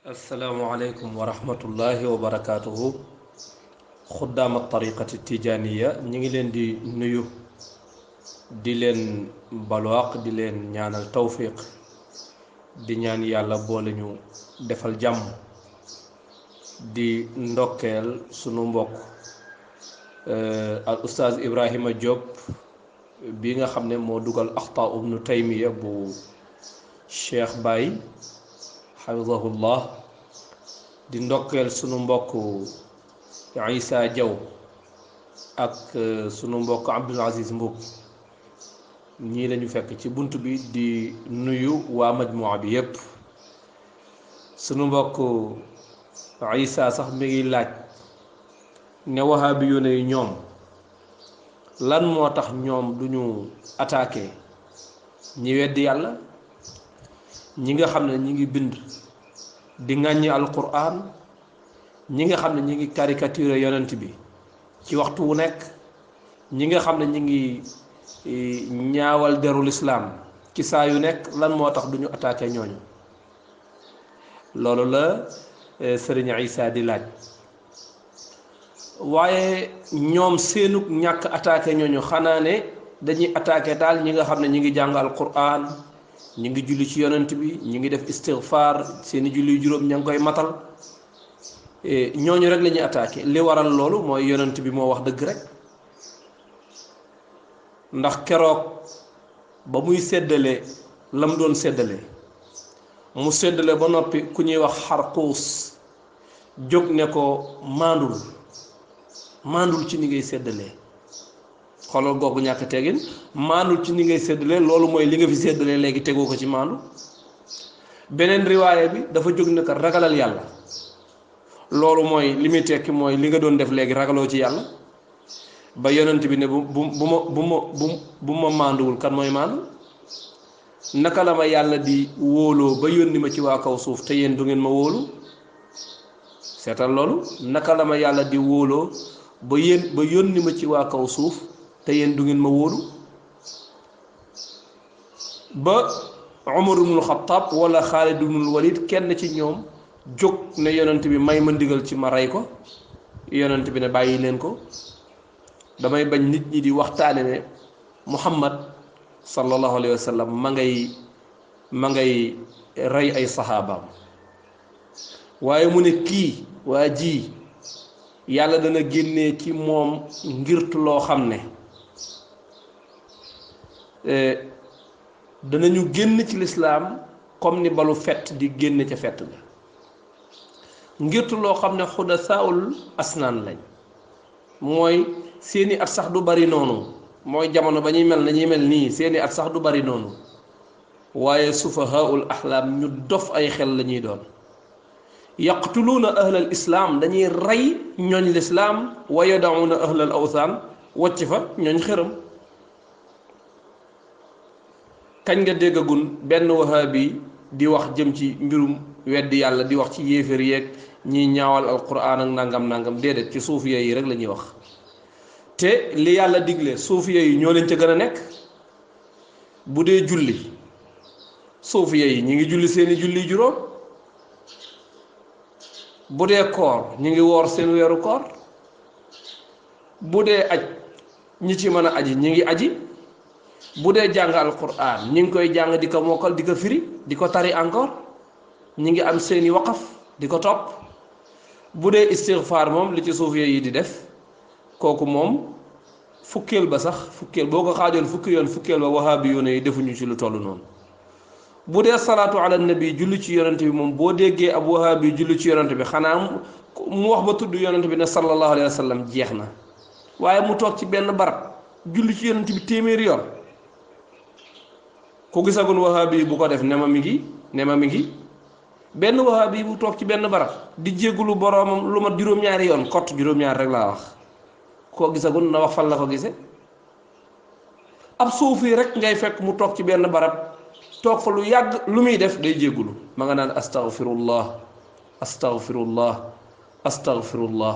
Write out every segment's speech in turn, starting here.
asalaamualeykum wa rahmatullahi wa barakaatuhu. xuddaam tariqati tijaniya ñi ngi leen di nuyu di leen balwaq di leen ñaanal tawfiq di ñaan yàlla boole ñu defal jàmm di ndokkeel sunu mbokk al ustaaz Ibrahima Diop bi nga xam ne moo dugal axtaa ibnu taymiya bu Cheikh Baye xafidahullah di ndokkeel sunu mbokk Isa Diaw ak sunu mbokk Abdul Aziz Mbuub ñii lañu fekk ci bunt bi di nuyu waa majmua bi yépp. sunu mbokk Isa sax mi ngi laaj ne wahaabi yu ne ñoom lan moo tax ñoom duñu attaqué ñi weddi yàlla, ñi nga xam ne ñi ngi bind di ŋàññi alquran, ñi nga xam ne ñi ngi caricature yonent bi ci waxtu wu nekk, ñi nga xam ne ñi ngi ñaawal derul islaam ci saa yu nekk. lan moo tax duñu attaqué ñooñu? loolu la sëriñ Isa di laaj. waaye ñoom seenug ñàkk attaqué ñooñu xanaa ne dañuy attaqué daal ñi nga xam ne ñi ngi jàng alquran, ñi ngi julli ci yonent bi, ñi ngi def istighfar, seeni julli juróom ña ngi koy matal. ñooñu rek la ñuy attaqué. li waral loolu mooy yonent bi moo wax dëgg rek. ndax keroog ba muy séddale lam doon séddale, mu séddale ba noppi ku ñuy wax Xarquus jóg ne ko maandul ci ni ngay séddalee. xoolal googu ñàkk tegin. maandul ci ni ngay séddalee, loolu mooy li nga fi séddalee léegi tegoo ko ci maandu. beneen riwaaya bi dafa jóg ne ko ragalal yàlla, loolu mooy li muy tekki mooy li nga doon def léegi ragaloo ci yàlla. ba yonent bi ne bu ma maanduwul kan mooy maandu? naka la ma yàlla di wóoloo ba yónni ma ci waa kaw suuf te yéen du ngeen ma wóolu? seetal loolu. naka la ma yàlla di wóoloo ba yónni ma ci waa kaw suuf te yéen du ngeen ma wóolu? ba Umar ibnul Xattaab wala Xaalid ibnul Walid kenn ci ñoom jóg ne yonent bi may ma ndigal ci ma rey ko. yonent bi ne bàyyi leen ko, damay bañ nit ñi di waxtaane ne Muhammad sallallahu alayhi wa sallam ma ngay rey ay saxaabaam. waaye mu ne kii waa ji yàlla dana génnee ci moom ngirtu loo xam ne danañu génn ci lislaam comme ni balu fett di génn ca fett ga. ngirtu loo xam ne xudasaawul asnaan lañ, mooy seeni at sax du bari noonu. mooy jamono ba ñuy mel nañuy mel nii, seeni at sax du bari noonu. waaye sufahaul ahlaam ñu dof ay xel la ñuy doon. yaqtuluuna ahlal islaam, dañuy rey ñooñ lislaam. wa yadauna ahlal awsaan, wàcc fa ñooñ xëram. kañ nga déggagun benn wahabi di wax jëm ci mbirum weddi yàlla, di wax ci yéeféer yeeg ñiy ñaawal alquran ak nangam déedéet, ci suufiya yi rek la ñuy wax. te li yàlla digle suufiya yi ñoo leen ca gën a nekk. bu dee julli, suufiya yi ñi ngi julli seeni julli juróom. bu dee koor ñi ngi woor seen weeru koor. bu dee aj ñi ci mën a aji ñi ngi aji. bu dee jàng alquran ñi ngi koy jàng di ko mokkal, di ko firi, di ko tari encore. ñi ngi am seeni waqaf di ko topp. bu dee istighfar moom li ci suufiya yi di def, kooku moom fukkeel ba sax fukkeel boo ko xaajoon fukki yoon fukkeel ba wahaabi yoon yi defuñu ci lu toll noonu. bu dee salaatu ala nabi julli ci yonent bi moom boo déggee ab wahaabi julli ci yonent bi xanaa mu wax ba tudd yonent bi ne sallallahu alayhi wa sallam jeex na. waaye mu toog ci benn barab julli ci yonent bi téeméeri yoon. ku gisagun wahaabi bu ko def ne ma mi ngi benn wahaabi bu toog ci benn barab di jéggulu boroomam lu mat juróom-ñaari yoon kott juróom-ñaari rek laa wax. koo gisagun na wax fan la ko gise. ab suufi rek ngay fekk mu toog ci benn barab toog fa lu yàgg, lu muy def day jéggulu ma nga naan astaghfirullah astaghfirullah astaghfirullah.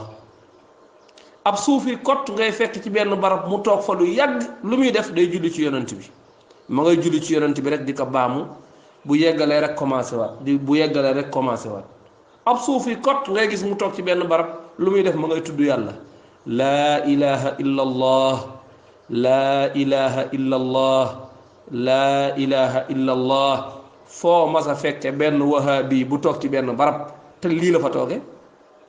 ab suufi kott ngay fekk ci benn barab mu toog fa lu yàgg, lu muy def day julli ci yonent bi ma ngay julli ci yonent bi rek di ko baamu bu yeggalee rek commencé waat ab suufi kot ngay gis mu toog ci benn barab lu muy def ma ngay tudd yàlla laa ilaha illa allah laa ilaha illa allah laa ilaha illa allah foo mas a fekke benn wahabi bu toog ci benn barab te lii la fa tooge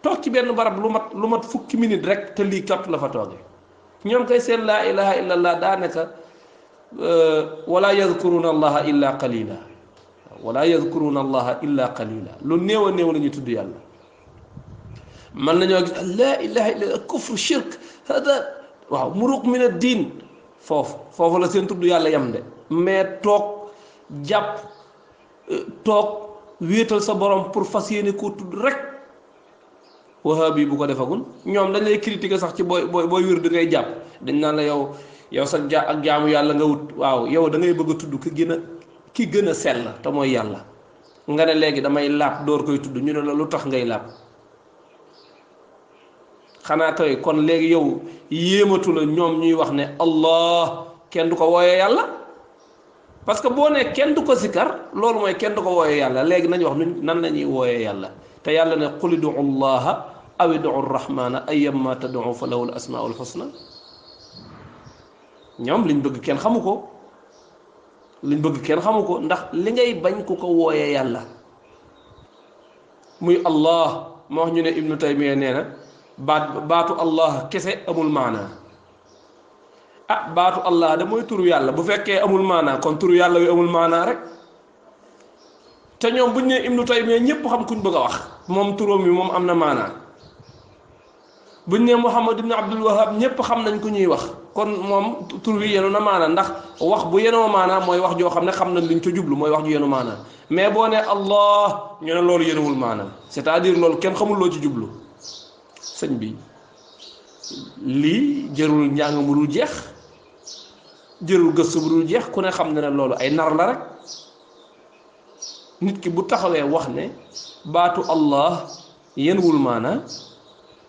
toog ci benn barab lu mat fukki minute rek te lii kat la fa tooge ñoom kay seen laa ilaha illa allah daanaka wala yadkuruna allaha illa qalila wala yadkuruna allaha illa qalila lu néew a néew la ñuy tudd yàlla mën nañoo gis laa ilaha illa kufr shirk hada waaw muruq min ad diin foofu la seen tudd yàlla yam de mais toog jàpp toog wéetal sa borom pour fas yéene koo tudd rek wahabi bu ko defagul ñoom dañ lay critiquer sax ci booy wér da ngay jàpp dañ naan la yow sa ak jaamu yàlla nga wut waaw yow da ngay bëgg a tudd ki gën a sell te mooy yàlla nga ne léegi damay laab door koy tudd ñu ne la lu tax ngay laab xanaa kay kon léegi yow yéematu la ñoom ñuy wax ne allah kenn du ko wooyee yàlla parce que boo ne kenn du ko sikar loolu mooy kenn du ko wooyee yàlla léegi nañu wax nan la ñuy wooyee yàlla te yàlla ne qul idu llaha aw idu rahmana ayyamma tad'u fa lahu al asmaul husna ñoom liñ bëgg kenn xamu ko ndax li ngay bañ ku ko wooyee yàlla muy allah moo wax ñu ne ibnu taymiya nee na baatu allah kese amul maanaa baatu allah da mooy turu yàlla bu fekkee amul maanaa kon turu yàlla wi amul maanaa rek te ñoom buñ ne ibnu taymiya ñépp xam kuñ bëgg a wax moom turam wi moom am na maanaa buñ ne muhammad ibn abdul wahab ñépp xam nañ ku ñuy wax kon moom tur wi yenu na maanaa ndax wax bu yenoo maanaa mooy wax joo xam ne xam nañ liñ ca jublu mooy wax ju yenu maanaa mais boo ne allah ñu ne loolu yenuwul maanaa c'est-à-dire loolu kenn xamul loo ci jublu sëñ bi lii jërul njàng mu dul jeex jërul gëstu bu dul jeex ku ne xam ne ne loolu ay nar la rek nit ki bu taxawee wax ne baatu allah yenuwul maanaa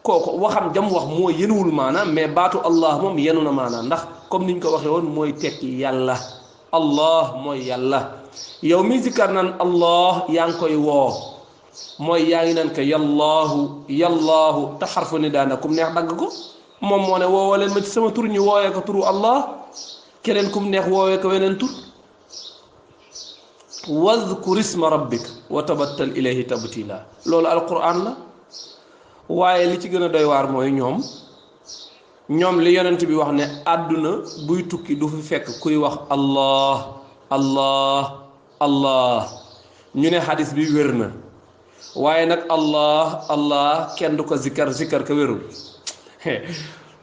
kooku waxam jam wax mooy yenuwul maanaa mais baatu allah moom yenu na maanaa ndax comme niñ ko waxee woon mooy tekki yàlla allah mooy yàlla yow mi zikkar naan allah yaa ngi koy woo mooy yaa ngi naan ko yallaahu te xarfu ni daana kum neex dagg ko moom moo ne woowoo leen ma ci sama tur ñu woowee ko turu allah keneen kum neex woowee ko weneen tur wadkur isma rabbik wa tabattal ilayhi tabtila loolu alquran la waaye li ci gën a doy waar mooy ñoom li yonent bi wax ne àdduna buy tukki du fi fekk kuy wax allah ñu ne xadis bi wér na waaye nag allah kenn du ko zikkar ko wérul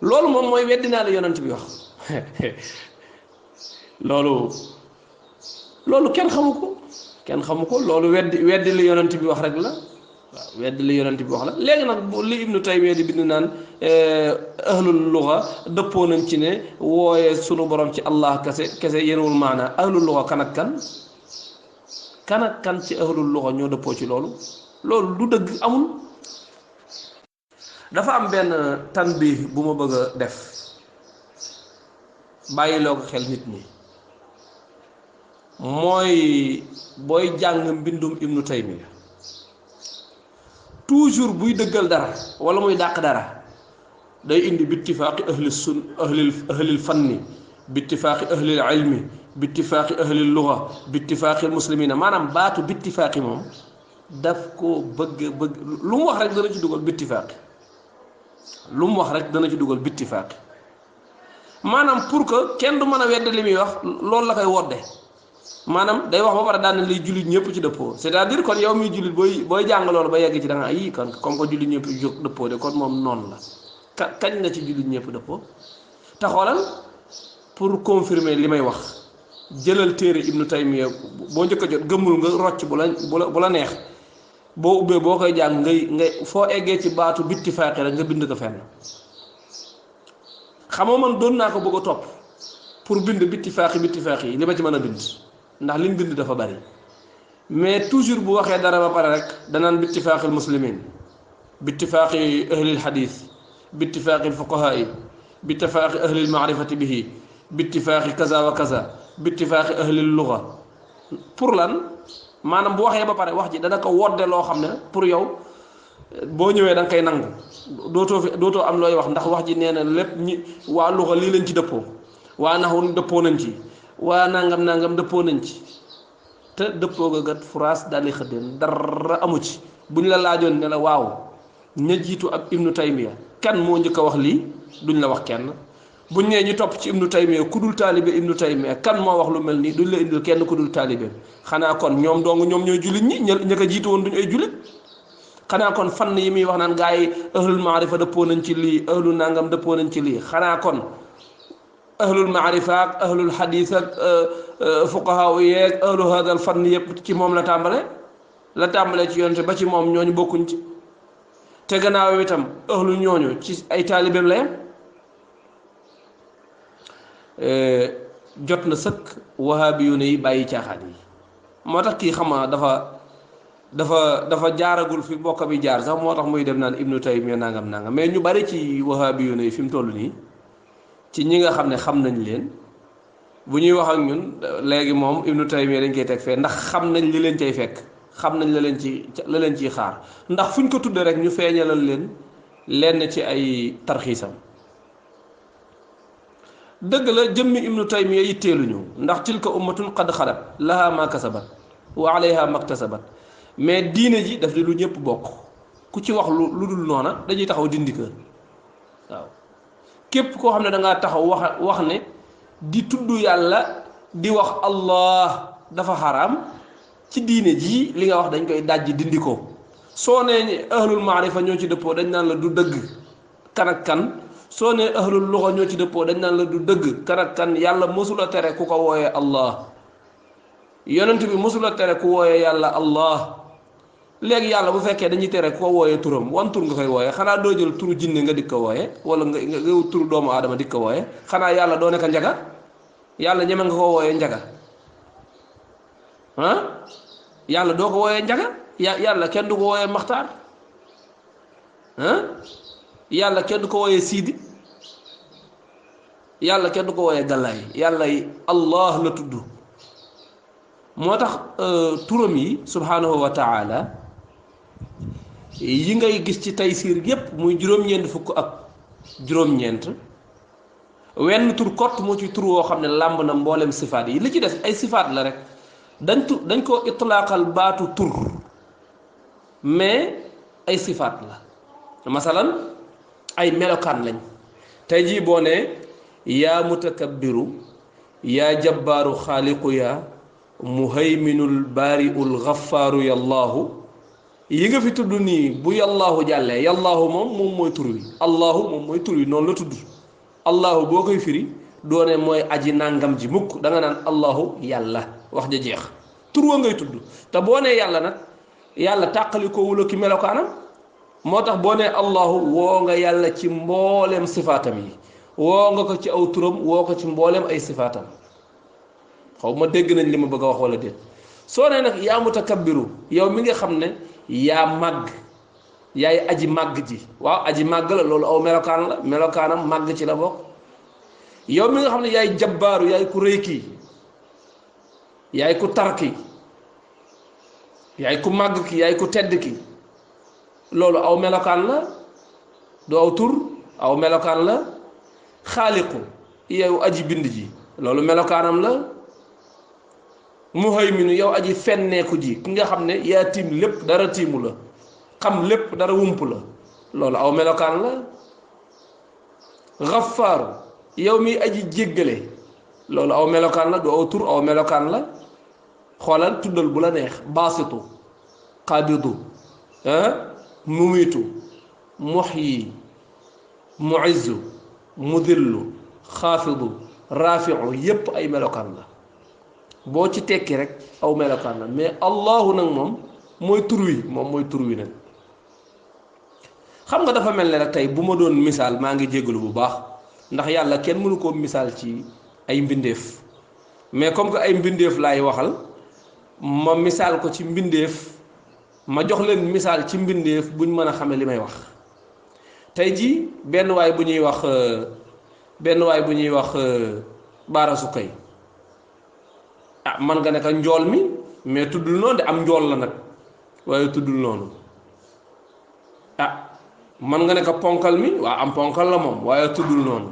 loolu moom mooy weddi naa la yonent bi wax loolu kenn xamu ko loolu weddi li yonent bi wax rek la waaw weddi li yonent bi wax la léegi nag li ibnu taymiya di bind naan ahlul luga dëppoo nañ ci ne wooye sunu borom ci allah kese yenuwul maanaa ahlul luga kan ak kan ci ahlul luga ñoo dëppoo ci loolu du dëgg amul. dafa am benn tanbih bu ma bëgg a def bàyyiloo ko xel nit ñi mooy booy jàng mbindum ibnu taymiya toujours buy dëggal dara wala muy dàq dara day indi bittifaaqi ahlil fanni bittifaaqi ahlil ilmi bittifaaqi ahlil luga bittifaaqi muslimina maanaam baatu bittifaaqi moom daf ko bëgg lu mu wax rek dana ci dugal bittifaaqi maanaam pour que kenn du mën a wedd li muy wax loolu la koy wodde maanaam day wax ba pare daan na liy jullit ñëpp ci dëppoo c'est-à-dire kon yow miy jullit booy jàng loolu ba yegg ci da nga yii kon comme que jullit ñëpp jóg dëppoo de kon moom noonu la kañ nga ci jullit ñëpp dëppoo te xoolal pour confirmer li may wax jëlal téere ibnu taymiya boo njëkk a jot gëmmul nga rocc bu la neex boo ubbee boo koy jàng ngay foo eggee ci baatu bittifaaqi rek nga bind ko fenn xamoo man doon naa ko bëgg a topp pour bind bittifaaqi yi li ma ci mën a bind ndax liñ bind dafa bari mais toujours bu waxee dara ba pare rek danaan bittifaaqil muslimin bittifaaqi ahlil hadith bittifaaqil fuqahaa bittifaaqi ahlil maarifati bihi bittifaaqi kaza wa kaza bittifaaqi ahlil luga pour lan maanaam bu waxee ba pare wax ji dana ko wodde loo xam ne pour yow boo ñëwee da nga koy nangu dootoo am looy wax ndax wax ji nee na lépp ñi waa luxa lii lañ ci dëppoo waa naxu dëppoo nañ ci waa nangam dëppoo nañ ci te dëppoo ga gat furaas daal di xëddeen dara amu ci buñ la laajoon ne la waaw ña jiitu ak ibnu taymiya kan moo njëkk a wax lii duñ la wax kenn buñ nee ñu topp ci ibnu taymiya ku dul taalibe ibnu taymiya kan moo wax lu mel nii duñ la indil kenn ku dul taalibe xanaa kon ñoom dong ñoom ñooy jullit ñi ña ko jiitu woon duñ ay jullit xanaa kon fann yi muy wax naan gaa yi ahlul maarifa dëppoo nañ ci lii ahlul nangam dëppoo nañ ci lii xanaa kon ahlul maarifa ak ahlul xadiis ak fuqahaa yeeg ahlu hadal fann yëpp ci moom la tàmbalee ci yonte ba ci moom ñooñu bokkuñ ci te gannaaw itam ahlu ñooñu ci ay taalibeem la yem jot na sëkk wahabi yu ne yi bàyyi caaxaan yi moo tax kii xama dafa jaaragul fi bokk bi jaar sax moo tax muy dem naan ibnu taymiya nangam mais ñu bari ci wahabi yu ne yi fi mu toll nii ci ñi nga xam ne xam nañ leen bu ñuy wax ak ñun léegi moom ibnu taymiya dañ koy teg fee ndax xam nañ li leen cay fekk xam nañ la leen ciy xaar ndax fuñ ko tudde rek ñu feeñalal leen lenn ci ay tarxiisam dëgg la jëmmi ibnu taymiya yitteeluñu ndax tilka ummatun qad xalat laha ma kasabat wa alayha maktasabat mais diine ji daf di lu ñëpp bokk ku ci wax lu dul noona dañuy taxaw dindi ko waaw képp koo xam ne dangaa taxaw wax ne di tudd yàlla di wax allah dafa xaraam ci diine ji li nga wax dañ koy dajji dindi ko soo nee ahlul maarifa ñoo ci dëppoo dañ naan la du dëgg kan ak kan soo nee ahlul luxa ñoo ci dëppoo dañ naan la du dëgg kan ak kan yàlla mësula tere ku ko wooyee allah yonent bi mësula tere ku wooyee yàlla allah léegi yàlla bu fekkee dañuy tere ku ko wooyee turam wan tur nga koy wooyee xanaa doo jël turu jinne nga dik ko wooyee wala nga turu doomu aadama dik ko wooyee xanaa yàlla doo nekk njaga yàlla ñeme nga ko wooyee njaga ah yàlla doo ko wooyee njaga yàlla kenn du ko wooyee maxtaar ah yàlla kenn du ko wooyee siidi yàlla kenn du ko wooyee gallaay yàlla allah la tudd moo tax turam yi subhanahu wa taala yi ngay gis ci taysiir yépp muy juróom-ñeent fukk ak juróom-ñeent wenn tur kott moo ci tur woo xam ne làmb na mboolem sifaat yi li ci des ay sifaat la rek dañ ko itlaaqal baatu tur mais ay sifaat la masalan ay melokaan lañ tey jii boo ne yaa mutakabbiru yaa jabbaaru xaaliqu yaa muhayminul baariul gaffaaru yallaahu yi nga fi tudd nii bu yallaahu jàllee yallaahu moom mooy tur wi allaahu moom mooy tur wi noonu la tudd allaahu boo koy firi doone mooy aji nàngam ji mukk da nga naan allaahu yàlla wax ja jeex tur wa ngay tudd te boo nee yàlla nag yàlla tàqali ko wula ki melokaanam moo tax boo nee allaahu woo nga yàlla ci mbooleem sifaatam yi woo nga ko ci aw turam woo ko ci mbooleem ay sifaatam xaw ma dégg nañ li ma bëgg a wax wala déet soo nee nag yaa mutakabbiru yow mi nga xam ne yaa màgg yaay aji màgg ji waaw aji màgg la loolu aw melokaan la melokaanam màgg ci la bokk yow mi nga xam ne yaay jabbaaru yaay ku rëy kii yaay ku tar ki yaay ku màgg ki yaay ku tedd ki loolu aw melokaan la du aw tur aw melokaan la xaaliqu yow aji bind ji loolu melokaanam la muhayminu yow aji fenneeku ji ki nga xam ne yaa tiim lépp dara tiimu la xam lépp dara wump la loolu aw melokaan la gaffaaru yow mi aji jéggale loolu aw melokaan la du aw tur aw melokaan la xoolal tuddal bu la neex baasitu qabidu mumitu muhyi muizzu mudillu xaafidu raafiu yépp ay melokaan la boo ci tekki rek aw melokaan la mais allahu nag moom mooy tur wi nag xam nga dafa mel ne rek tey bu ma doon misaal maa ngi jégalu bu baax ndax yàlla kenn mënu koo misaal ci ay mbindeef mais comme que ay mbindeef laay waxal ma misaal ko ci mbindeef ma jox leen misaal ci mbindeef buñ mën a xame li may wax tey ji benn waay bu ñuy wax baarasu kay ah man nga ne ka njool mi mais tuddul noonu de am njool la nag waaye tuddul noonu man nga ne ko ponkal mi waa am ponkal la moom waaye tuddul noonu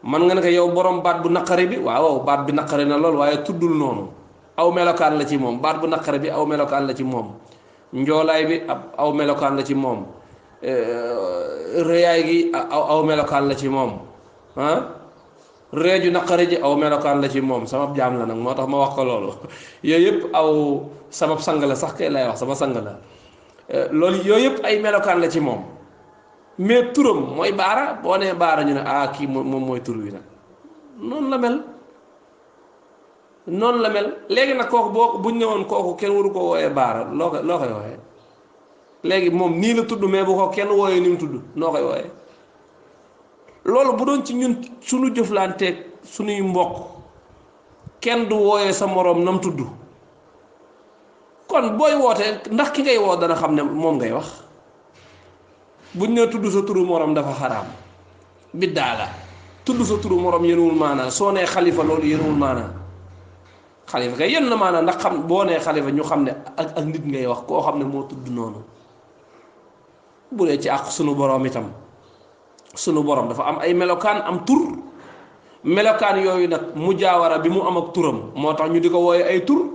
man nga ne ko yow borom baat bu naqari bi waaw baat bi naqari na lool waaye tuddul noonu aw melokaan la ci moom baat bu naqari bi aw melokaan la ci moom njoolaay bi aw melokaan la ci moom rëyaay gi aw melokaan la ci moom ah reeju naqari ji aw melokaan la ci moom sama jaam la nag moo tax ma wax ko loolu yooyu yëpp aw sama sang la sax kay lay wax sama sang la loolu yooyu yëpp ay melokaan la ci moom mais turam mooy baara boo nee baara ñu ne kii moom mooy tur wi nag noonu la mel noonu la mel léegi nag kooku boo buñ ne woon kooku kenn waru ko wooyee baara loo koy wooyee léegi moom nii la tudd mais bu ko kenn wooyee ni mu tudd noo koy wooyee loolu bu doon ci ñun suñu jëflanteeg suñuy mbokk kenn du wooyee sa moroom nam tudd kon booy wootee ndax ki ngay woo dana xam ne moom ngay wax buñ ne tudd sa turu moroom dafa xaraam biddaa la tudd sa turu moroom yéenuwul maanaa soo nee xalifa loolu yéenuwul maanaa xalifa kay yenn na maanaa ndax xam boo nee xalifa ñu xam ne ak nit ngay wax koo xam ne moo tudd noonu bu dee ci àq sunu boroom itam sunu borom dafa am ay melokaan am tur melokaan yooyu nag mujaawara bi mu am ak turam moo tax ñu di ko wooye ay tur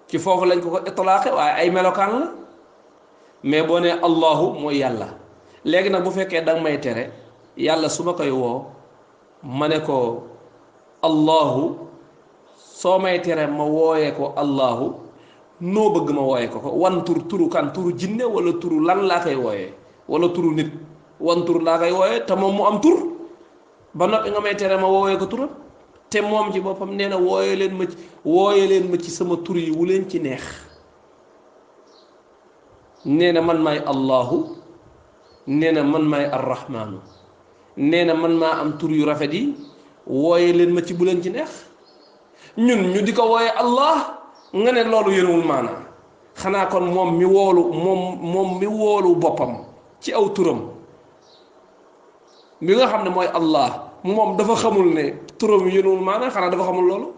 ci foofu lañ ko ko itlaaqe waaye ay melokaan la mais boo nee allahu mooy yàlla léegi nag bu fekkee danga may tere yàlla su ma koy woo ma ne ko allahu soo may tere ma wooyee ko allahu noo bëgg ma wooyee ko wan turu kan turu jinne wala turu lan laa koy wooyee wala turu nit wan tur laa koy wooyee te moom mu am tur ba noppi nga may tere ma woowee ko turam te moom ci boppam nee na wooyee leen ma ci sama tur yi wu leen ci neex nee na man maay allahu nee na man maay arrahmaanu nee na man maa am tur yu rafet yi wooyee leen ma ci bu leen ci neex ñun ñu di ko wooyee allah nga ne loolu yënwul maanaam xanaa kon moom mi woolu boppam ci aw turam mi nga xam ne mooy allah moom dafa xamul ne turam yënwul maanaam xanaa dafa xamul loolu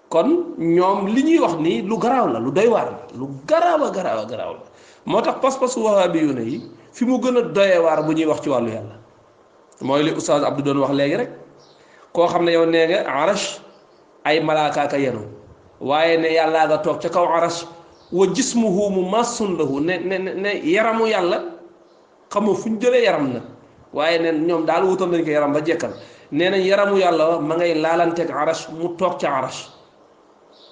kon ñoom li ñuy wax nii lu garaaw la lu doy waar la lu garaaw a garaaw la moo tax pas-pasu wahabiyuuna yi fi mu gën a doyee waar bu ñuy wax ci wàllu yàlla mooy li oustaz Abdou doon wax léegi rek koo xam ne yow nee nga arash ay malaaka ka yenu waaye ne yàllaa nga toog ca kaw arash wa jismuhu mumassun lahu ne yaramu yàlla xam nga fu ñu jëlee yaram na waaye ne ñoom daal wutal nañ ko yaram ba jekkal nee nañ yaramu yàlla ma ngay laalanteeg arash mu toog ca arash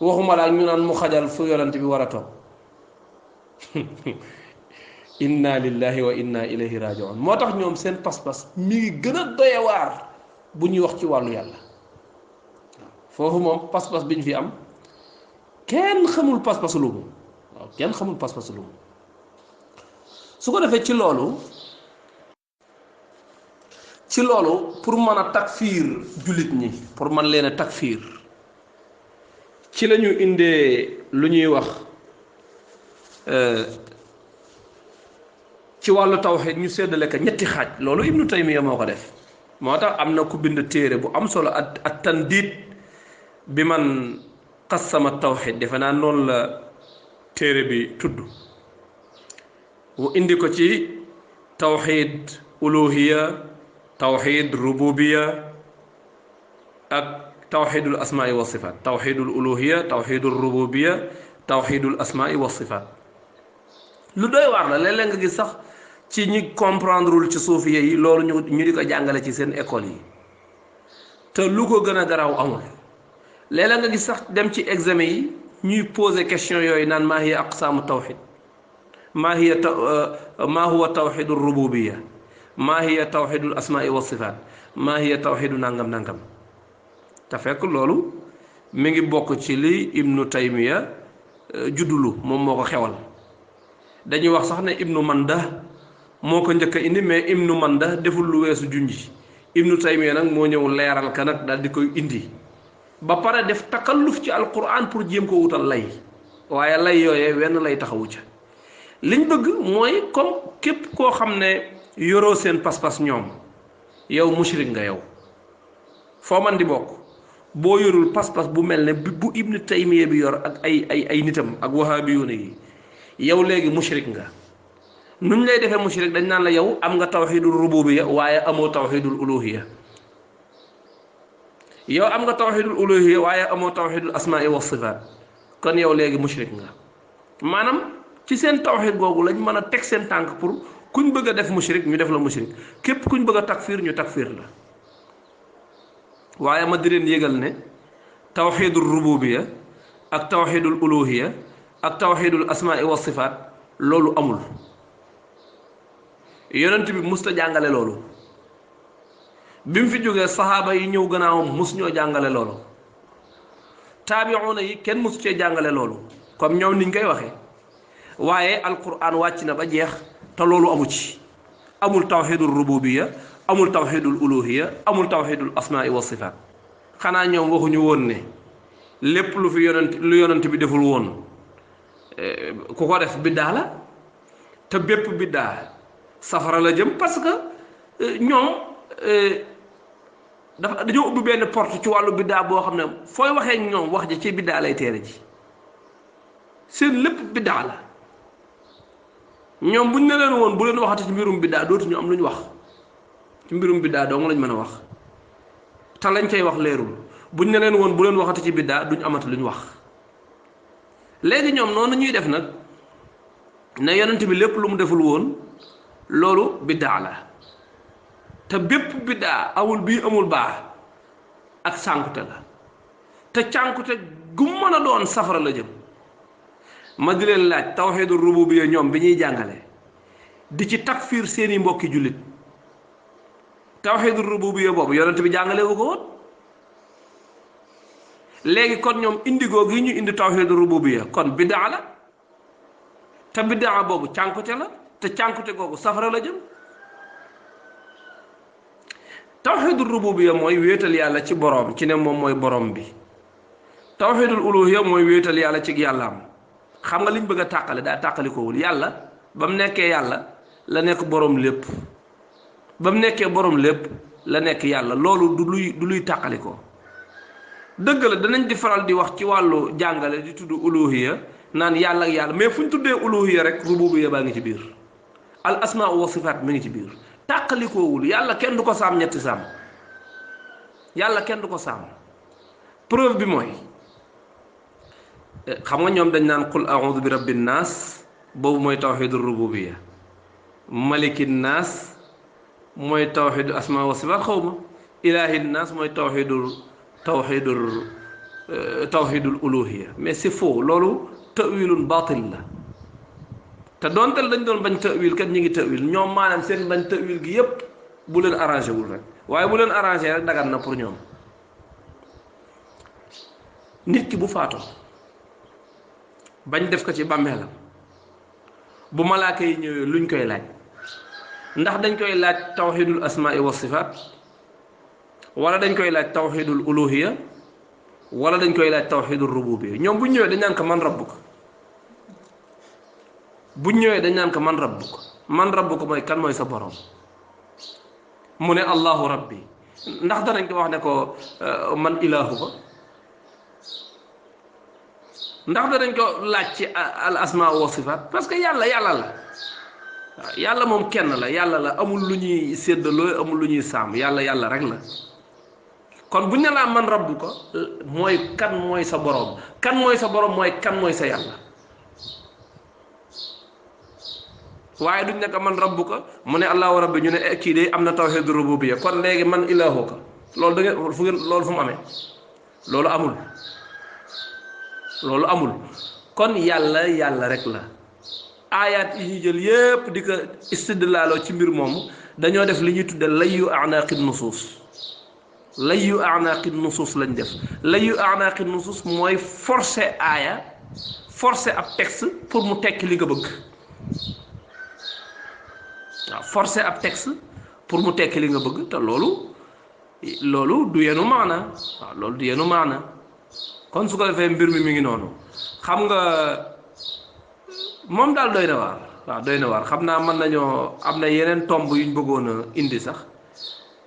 waxuma laa ñu naan mu xajal fu yonent bi war a toog inna lillahi wa inna ilayhi rajiun moo tax ñoom seen pas-pas mi ngi gën a doyewaar bu ñuy wax ci wàllu yàlla foofu moom pas-pas bi ñu fi am kenn xamul pas-pasu lu mu waaw kenn xamul pas-pasu lu mu su ko defee ci loolu pour mën a takfiir jullit ñi pour mën leen a takfiir ci la ñu indee lu ñuy wax ci wàllu tawxiid ñu séddale ko ñetti xaaj loolu Ibnu Taymiya moo ko def moo tax am na ku bind téere bu am solo at tandiid bi man qassama tawxiid defe naa noonu la téere bi tudd mu indi ko ci tawxiid uluhiya tawxiid rububiya ak tawxiidul asmaai wa sifaat tawxiidul uluhiya tawxiidul rububiya tawxiidul asmaai wa sifaat lu doy waar la léeg-léeg nga gis sax ci ñi comprendreul ci suufiya yi loolu ñu di ko jàngale ci seen école yi te lu ko gën a garaaw amul léeg-léeg nga gis sax dem ci examen yi ñuy poser question yooyu naan maa hiya aqsaamu tawxid maa huwa tawxidul rububiya maa hiya tawxidul asmaai wa sifaat maa hiya tawxidu nangam nangam te fekk loolu mi ngi bokk ci li Ibnu Taymiya juddulu moom moo ko xewal dañuy wax sax ne Ibnu Manda moo ko njëkk a indi mais Ibnu Manda deful lu weesu junji Ibnu Taymiya nag moo ñëw leeral ka nag daal di koy indi ba pare def takalluf ci alquran pour jéem ko wutal lay waaye lay yooyee wenn lay taxawu ca liñ bëgg mooy comme képp koo xam ne yoroo seen pas-pas ñoom yow mushrik nga yow foo man di bokk boo yorul pas-pas bu mel ne bu Ibnu Taymiya bi yor ak ay nitam ak wahabiyuuna yi yow léegi mushrik nga nuñ lay defee mushrik dañ naan la yow am nga tawxidul rububiya waaye amoo tawxidul uluhiya yow am nga tawxidul uluhiya waaye amoo tawxidul asmaai wa sifaat kon yow léegi mushrik nga maanaam ci seen tawxid googu lañ mën a teg seen tànk pour kuñ bëgg a def mushrik ñu def la mushrik képp kuñ bëgg a takfir ñu takfir la waaye ma di leen yëgal ne tawxidul rububiya ak tawxidul uluhiya ak tawxidul asmaai wa sifaat loolu amul yonent bi musta jàngale loolu bi mu fi jógee saxaaba yi ñëw gannaawam mus ñoo jàngale loolu taabiuuna yi kenn musu cee jàngale loolu comme ñoom niñ koy waxee waaye alquran wàcc na ba jeex te loolu amu ci amul tawxidul rububiya amul tawxidul uluhiya amul tawxidul asmaai wa sifaat xanaa ñoom waxuñu woon ne lépp lu fi yonent bi deful woon ku ko def biddaa la te bépp biddaa safara la jëm parce que ñoom dañoo ubbi benn porte ci wàllu biddaa boo xam ne fooy waxee ñoom wax ji ci biddaa lay teere ji seen lépp biddaa la ñoom buñ ne leen woon bu leen waxati ci mbirum biddaa dootuñu am lu ñu wax ci mbirum biddaa dong lañ mën a wax te lañ cay wax leerul buñ ne leen woon bu leen waxati ci biddaa duñ amati lu ñu wax léegi ñoom noonu ñuy def nag ne yonent bi lépp lu mu deful woon loolu biddaa la te bépp biddaa amul bii amul baax ak sànkute la te cànkute gu mën a doon safara la jëm ma di leen laaj tawxiidul rububiyya ñoom bi ñuy jàngale di ci takfiir seeni mbokki jullit tawxiidul rububiyya boobu yonent bi jàngale wu ko woon léegi kon ñoom indi googu yi ñu indi tawxiidul rububiyya kon biddaa la te biddaa boobu cànkute la te cànkute googu safara la jëm tawxidul rububiyya mooy wéetal yàlla ci boroom ci ne moom mooy boroom bi tawxidul uluhiyya mooy wéetal yàlla ci yàllaam xam nga liñ bëgg a tàqale daa tàqalikowul yàlla ba mu nekkee yàlla la nekk boroom lépp ba mu nekkee boroom lépp la nekk yàlla loolu du luy tàqalikoo dëgg la danañ di faral di wax ci wàllu jàngale di tudd uluhiyya naan yàlla ak yàlla mais fu ñu tuddee uluhiyya rek rububiyya baa ngi ci biir al asmaa wa sifaat mi ngi ci biir tàqalikoowul yàlla kenn du ko saam ñetti saam yàlla kenn du ko saam preuve bi mooy xam nga ñoom dañ naan qul a'udhu bi rabbin naas boobu mooy tawxidu rububiyya malikin naas mooy tawxidu asmaa wa sifaat xaw ma ilahin naas mooy tawxidul uluhiyya mais c'est faux loolu ta'wilun baatil la te doontel dañ doon bañ ta'wil kat ñi ngi ta'wil ñoom maanaam seen bañ ta'wil gi yépp bu leen arrangé wul rek waaye bu leen arrangé rek dagan na pour ñoom nit ki bu faatoo bañ def ko ci bàmmeelam bu malaaka yi ñëwee luñ koy laaj ndax dañ koy laaj tawxidul asmaai wa sifaat wala dañ koy laaj tawxidul uluhiyya wala dañ koy laaj tawxidul rububiyya ñoom bu ñëwee dañ naan ko man rabbuka bu ñëwee dañ naan ko man rabbuka mooy kan mooy sa borom mu ne allahu rabbi ndax danañ ko wax ne ko man ilaahu ko ndax danañ ko laaj ci al asmaa wa sifaat parce que yàlla la waaw yàlla moom kenn la yàlla la amul lu ñuy séddaloo amul lu ñuy saam yàlla rek la kon bu ñu ne laa man rabbuka mooy kan mooy sa borom kan mooy sa borom mooy kan mooy sa yàlla waaye duñ ne ko man rabbuka mu ne allahu rabbi ñu ne kii de am na tawhid rububiyya kon léegi man ilaahuka loolu da ngeen loolu fu mu amee loolu amul kon yàlla rek la aayaat yi ñu jël yépp di ko istidlaaloo ci mbir moomu dañoo def li ñuy tudde layyu a'naaqi nusuus lañ def layyu a'naaqi nusuus mooy forcer aaya forcer ab texte pour mu tekki li nga bëgg waaw forcer ab texte pour mu tekki li nga bëgg te loolu du yenu maana waaw loolu du yenu maana kon su ko defee mbir mi ngi noonu xam nga moom daal doy na waar xam naa mën nañoo am na yeneen tomb yuñ bëggoon a indi sax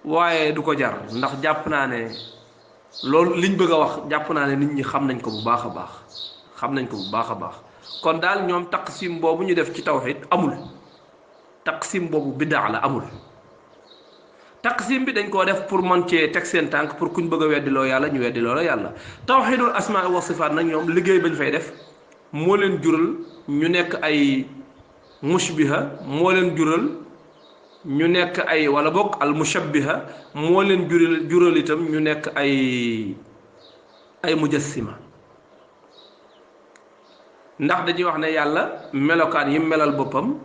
waaye du ko jar ndax jàpp naa ne loolu liñ bëgg a wax jàpp naa ne nit ñi xam nañ ko bu baax a baax kon daal ñoom taqsim boobu ñu def ci tawxid amul taqsim boobu bidaa la amul taqsim bi dañ koo def pour mën cee teg seen tànk pour kuñ bëgg a weddiloo yàlla ñu weddiloo la yàlla tawxidul asmaa wa sifaat nag ñoom liggéey bañ fay def moo leen jural ñu nekk ay mushbiha moo leen jural ñu nekk ay wala bokk al mushabbiha moo leen jural itam ñu nekk ay mujassima ndax dañuy wax ne yàlla melokaan yi melal boppam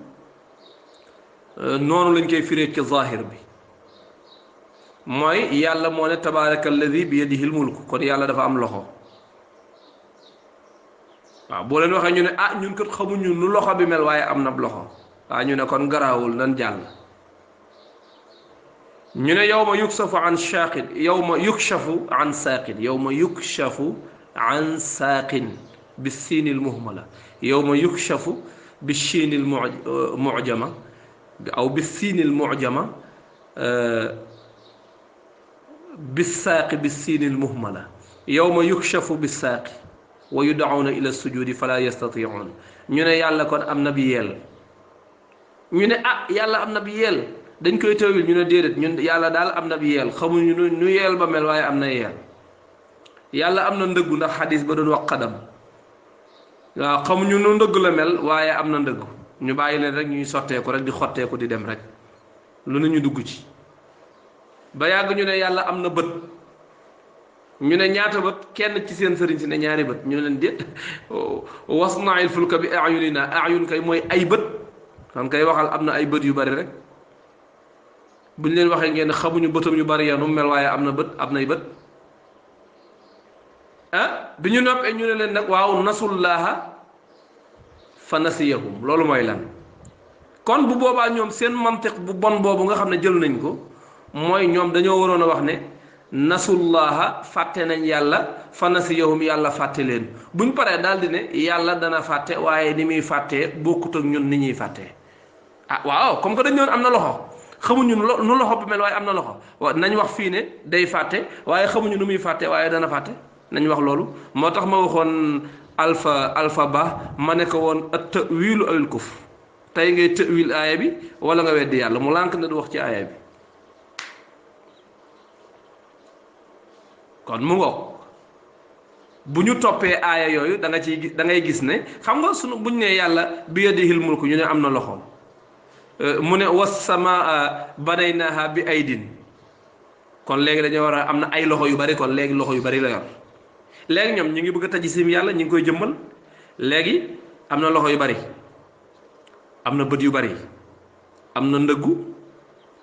noonu lañ koy firee ci zahir bi mooy yàlla moo ne tabaraka alladi bi yadihi lmulk kon yàlla dafa am loxo waaw boo leen waxee ñu ne ah ñun kat xamuñu nu loxo bi mel waaye am na loxo waaw ñu ne kon garaawul nan jàll ñu ne yawma yuksafu an saaqin yawma yukshafu an saaqin yawma yukshafu an saaqin bi siinil muhmala yawma yukshafu bi siinil mujama aw bi siinil mujama bi saaqi bi siinil muhmala yawma yukshafu bi saaqi wa yud'awna ila sujudi fala yastati'un ñu ne yàlla kon am na bi yeel ñu ne ah yàlla am na bi yeel dañ koy tawil ñu ne déedéet ñun yàlla daal am na bi yeel xamuñu nu yeel ba mel waaye am na yeel yàlla am na ndëggu ndax xadis ba doon wax xadam waaw xamuñu nu ndëgg la mel waaye am na ndëggu ñu bàyyi leen rek ñuy sotteeku rek di xotteeku di dem rek lu ne ñu dugg ci ba yàgg ñu ne yàlla am na bët ñu ne ñaata bët kenn ci seen sëriñ si ne ñaari bët ñu ne leen déet wasna'il fulka bi a'yunina a'yun kay mooy ay bët kon kay waxal am na ay bët yu bari rek buñ leen waxee ngeen xamuñu bëtam yu bari yanu mel waaye am na bët am nay bët ah bi ñu noppee ñu ne leen nag waaw nasullaha fa nasiyahum loolu mooy lan kon bu boobaa ñoom seen mantiq bu bon boobu nga xam ne jël nañ ko mooy ñoom dañoo waroon a wax ne nasullaha fàtte nañ yàlla fa nasiyahum yàlla fàtte leen buñ paree daal di ne yàlla dana fàtte waaye ni muy fàttee bokkut ak ñun ni ñuy fàttee ah waaw comme que dañ ñoon am na loxo xamuñu nu loxo bi mel waaye am na loxo waaw nañ wax fii ne day fàtte waaye xamuñu nu muy fàtte waaye dana fàtte nañ wax loolu moo tax ma waxoon alpha ba ma ne ko woon at ta'wilu awil kufr tey ngay ta'wil aaya bi wala nga weddi yàlla mu lànk na du wax ci aaya bi kon mu ngoog bu ñu toppee aaya yooyu da ngay gis ne xam nga sunu buñ ne yàlla bi yadihil mulku ñu ne am na loxo mu ne was samaa banaynaha bi aydin kon léegi dañoo war a am na ay loxo yu bari kon léegi loxo yu bari la yor léegi ñoom ñu ngi bëgg a taji sim yàlla ñu ngi koy jëmmal léegi am na loxo yu bari am na bët yu bari am na ndëggu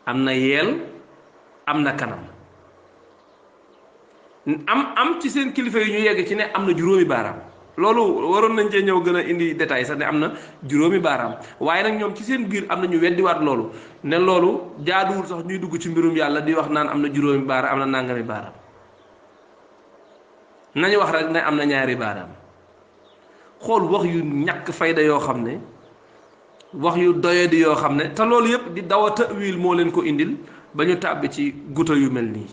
am na yeel am na kanam am ci seen kilifa yi ñu yegg ci ne am na juróomi baaraam loolu waroon nañ cee ñëw gën a indi détail sax ne am na juróomi baaraam waaye nag ñoom ci seen biir am na ñu weddiwaat loolu ne loolu jaaduwul sax ñuy dugg ci mbirum yàlla di wax naan am na juróomi baaraam am na nangami baaraam nañu wax rek ne am na ñaari baaraam xool wax yu ñàkk fayda yoo xam ne wax yu doyadi yoo xam ne te loolu yëpp di daw a ta'wil moo leen ko indil ba ñu tàbbi ci guta yu mel nii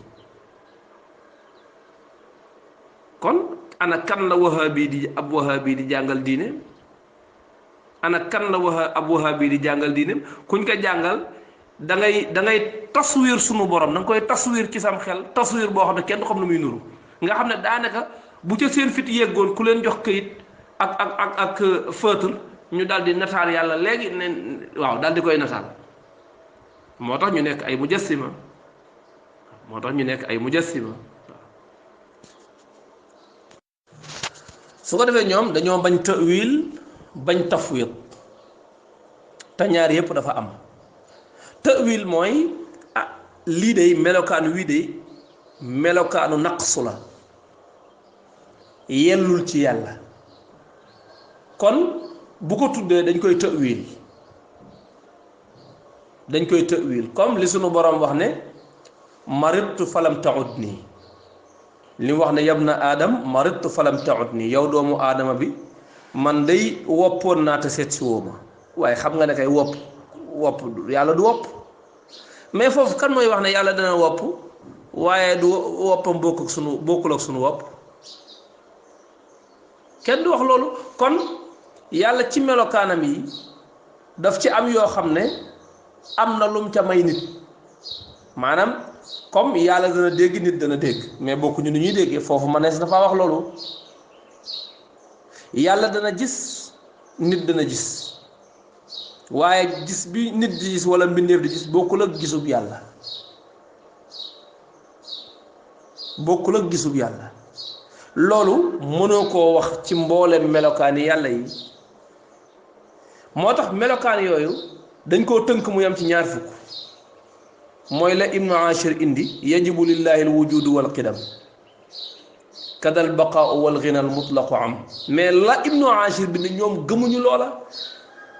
kon ana kan la wahabi di ab wahabi di jàngal diine ana kan la ab wahabi di jàngal diine kuñ ko jàngal da ngay taswir sunu borom da nga koy taswir ci sam xel taswir boo xam ne kenn du xam ne muy nuru nga xam ne daanaka bu ca seen fit yeggoon ku leen jox këyit ak feutre ñu daal di nataal yàlla léegi ne waaw daal di koy nataal moo tax ñu nekk ay mujassima su ko defee ñoom dañoo bañ ta'wil bañ tafwid te ñaar yépp dafa am ta'wil mooy ah lii de melokaan wii de melokaanu naqsu la yellul ci yàlla kon bu ko tuddee dañ koy ta'wil comme li sunu borom wax ne maridtu falam ta'udni li mu wax ne yab na aadam maridtu falam ta'udni yow doomu aadama bi man day woppoon naa te seet si woo ma waaye xam nga ne kay wopp yàlla du wopp mais foofu kan mooy wax ne yàlla dana wopp waaye du woppam bokkul ak sunu wopp kenn du wax loolu kon yàlla ci melokaanam yi daf ci am yoo xam ne am na lum ca may nit maanaam comme yàlla dana dégg nit dana dégg mais bokkuñu ni ñuy déggee foofu mënees na faa wax loolu yàlla dana gis nit dana gis waaye gis bi nit di gis wala mbindeef di gis bokkul ak gisub yàlla bokkul ak gisub yàlla loolu mënoo koo wax ci mboolem melokaani yàlla yi moo tax melokaan yooyu dañ koo tënk mu yam ci ñaar fukk mooy la ibnu ashir indi yajibu lillahi al wujudu wal qidam kadal baqaau wal ghina al mutlaqu am mais la ibnu ashir bi ne ñoom gëmuñu loola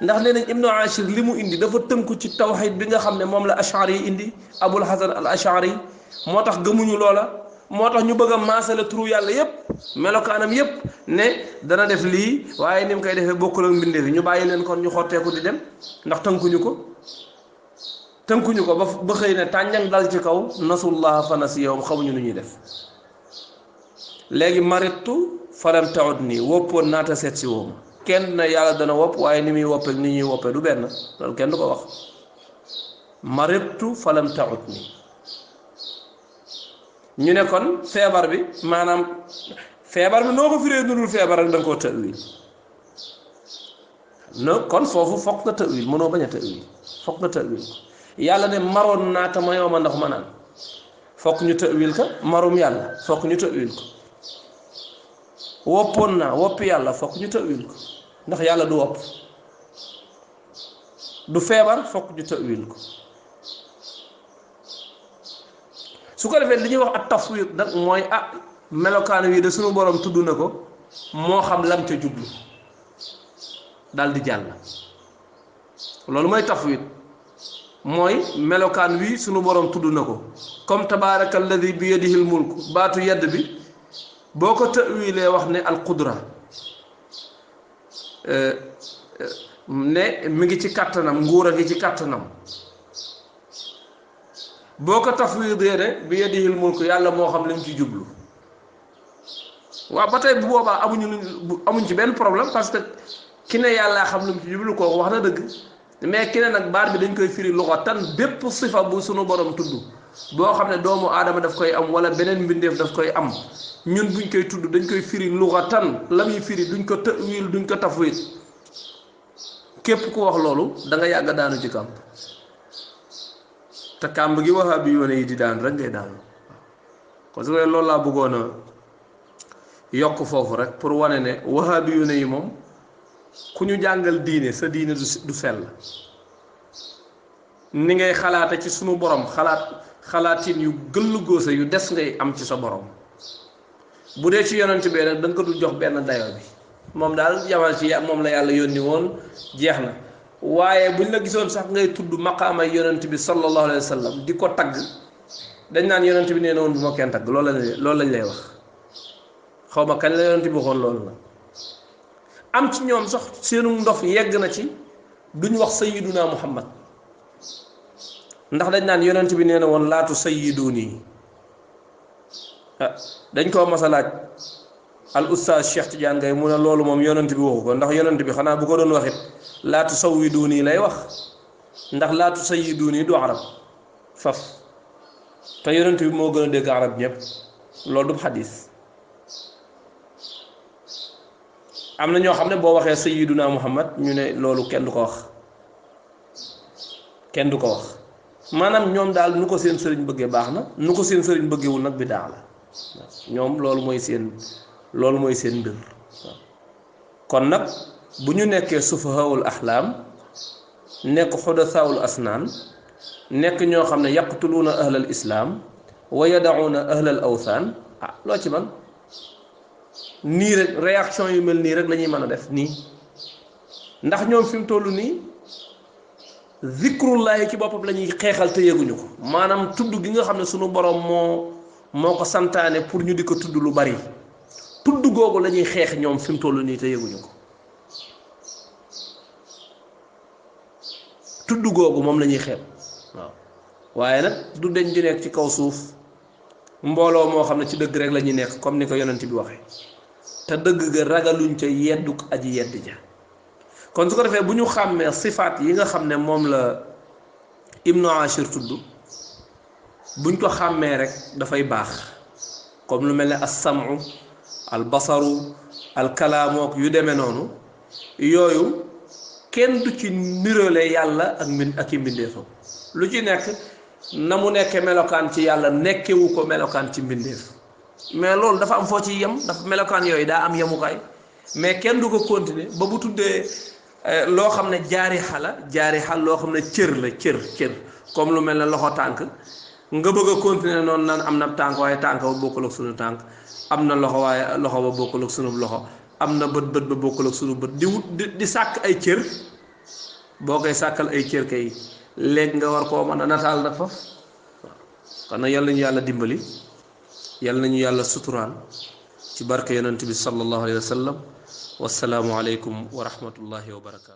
ndax nee nañ ibnu ashir li mu indi dafa tënku ci tawxid bi nga xam ne moom la ashari yi indi abul hasan al ashari moo tax gëmuñu loola moo tax ñu bëgg a maasale turu yàlla yépp melokaanam yépp ne dana def lii waaye ni mu koy defee bokkul ak mbindeef yi ñu bàyyi leen kon ñu xotteeku di dem ndax tënkuñu ko ba xëy ne tànjang dal ci kaw nasullaha fa nasiyahum xamuñu nu ñuy def léegi maritu falam taud nii woppoon naata seet si wooma kenn na yàlla dana wopp waaye ni muy woppe ni ñuy woppe du benn loolu kenn du ko wax maritu falam taud nii ñu ne kon feebar bi maanaam feebar bi noo ko firee nurul feebar rek da nga koo tawil no kon foofu fokk nga tawil mënoo bañ a tawil fokk nga tawil ko yàlla ne maroon naa te mayoo ma ndox ma naan fokk ñu tawil ko marum yàlla fokk ñu tawil ko woppoon naa woppi yàlla fokk ñu tawil ko ndax yàlla du wopp du feebar fokk ñu tawil ko su ko defee li ñuy wax ak tafwid nag mooy melokaan wi de suñu borom tudd na ko moo xam lam ca jublu daal di jàll loolu mooy tafwid mooy melokaan wi suñu borom tudd na ko comme tabaraka alladi bi yadihil mulk baatu yedd bi boo ko tawilee wax ne al qudra ne mi ngi ci kàttanam nguur a ngi ci kàttanam boo ko tafwidee ne bi yadihil mulk yàlla moo xam li mu ci jublu waaw ba tey bu boobaa amuñ ci benn problème parce que ki ne yàllaa xam li mu ci jublu kooku wax na dëgg mais ki ne nag baat bi dañ koy firi luxatan bépp sifa bu sunu borom tudd boo xam ne doomu aadama daf koy am wala beneen mbindeef daf koy am ñun buñ koy tudd dañ koy firi luxatan la muy firi duñ ko tawil duñ ko tafwid képp ku wax loolu da nga yàgg daanu ci kàmb te kàmb gi wahabi yoone yi di daan rek ngay daanu kon su ko loolu laa bëggoon a yokk foofu rek pour wane ne wahabi yoone yi moom ku ñu jàngal diine sa diine du sell ni ngay xalaate ci sunu borom xalaatin yu gëllu góose yu des ngay am ci sa borom bu dee ci yonent bee nag da nga ko dul jox benn dayo bi moom daal yamal ci moom la yàlla yónni woon jeex na waaye buñ la gisoon sax ngay tudd maqaamay yonent bi sallallahu alayhi wa sallam di ko tagg dañ naan yonent bi nee na woon bu ma kenn tagg loolu lañ lay wax xaw ma kañ la yonent bi waxoon loolu la am ci ñoom sax seenu ndof yegg na ci duñ wax sayyiduna muhammad ndax dañ naan yonent bi nee na woon laatu sayyiduni dañ koo mas a laaj al ustaaz Cheikh Tidiane Gaye mu ne loolu moom yonent bi waxu ko ndax yonent bi xanaa bu ko doon waxit laatu sawwiduni lay wax ndax laatu sayyiduni du arab faf te yonent bi moo gën a dégg arab ñëpp loolu du xadis am na ñoo xam ne boo waxee sayyiduna muhammad ñu ne loolu kenn du ko wax maanaam ñoom daal nu ko seen sëriñ bëggee baax na nu ko seen sëriñ bëggeewul nag bi daa la ñoom loolu mooy seen mbir kon nag bu ñu nekkee sufahaul ahlaam nekk xudasaul asnaan nekk ñoo xam ne yaqtuluuna ahlal islaam wa yadauna ahlal awsaan loo ci man nii rek réaction yu mel nii rek lañuy mën a def nii ndax ñoom fi mu toll nii zikrullahi ci boppam la ñuy xeexal te yëguñu ko maanaam tudd gi nga xam ne sunu borom moo ko santaane pour ñu di ko tudd lu bari tudd googu la ñuy xeex ñoom fi mu toll nii te yëguñu ko tudd googu moom la ñuy xeeb waaw waaye nag du deñ di nekk ci kaw suuf mbooloo moo xam ne ci dëgg rek la ñuy nekk comme ni ko yonent bi waxee te dëgg ga ragaluñ ca yedduk aji yedd ja kon su ko defee bu ñu xàmmee sifaat yi nga xam ne moom la Ibnu Ashir tudd buñ ko xàmmee rek dafay baax comme lu mel ne as-sam'u al basaru al kalaamook yu demee noonu yooyu kenn du ci nirale yàlla ak i mbindeefam lu ci nekk na mu nekke melokaan ci yàlla nekkewu ko melokaan ci mbindeef mais loolu dafa am foo ci yem dafa melokaan yooyu daa am yemukaay mais kenn du ko continuer ba bu tuddee loo xam ne jaari xal loo xam ne cër comme lu mel ne loxo tànk nga bëgg a continuer noonu naan am na tànk waaye tànk ba bokkul ak sunu tànk am na loxo waaye loxo ba bokkul ak sunu loxo am na bët ba bokkul ak sunu bët di sàkk ay cër boo koy sàkkal ay cër kay léegi nga war koo mën a nataal nag faf kon nag yàlla nañu yàlla dimbali yàlla nañu yàlla suturaal ci barke yonent bi sallallahu alayhi wa sallam wassalaamu aleykum wa rahmatullahi wa barakaatu.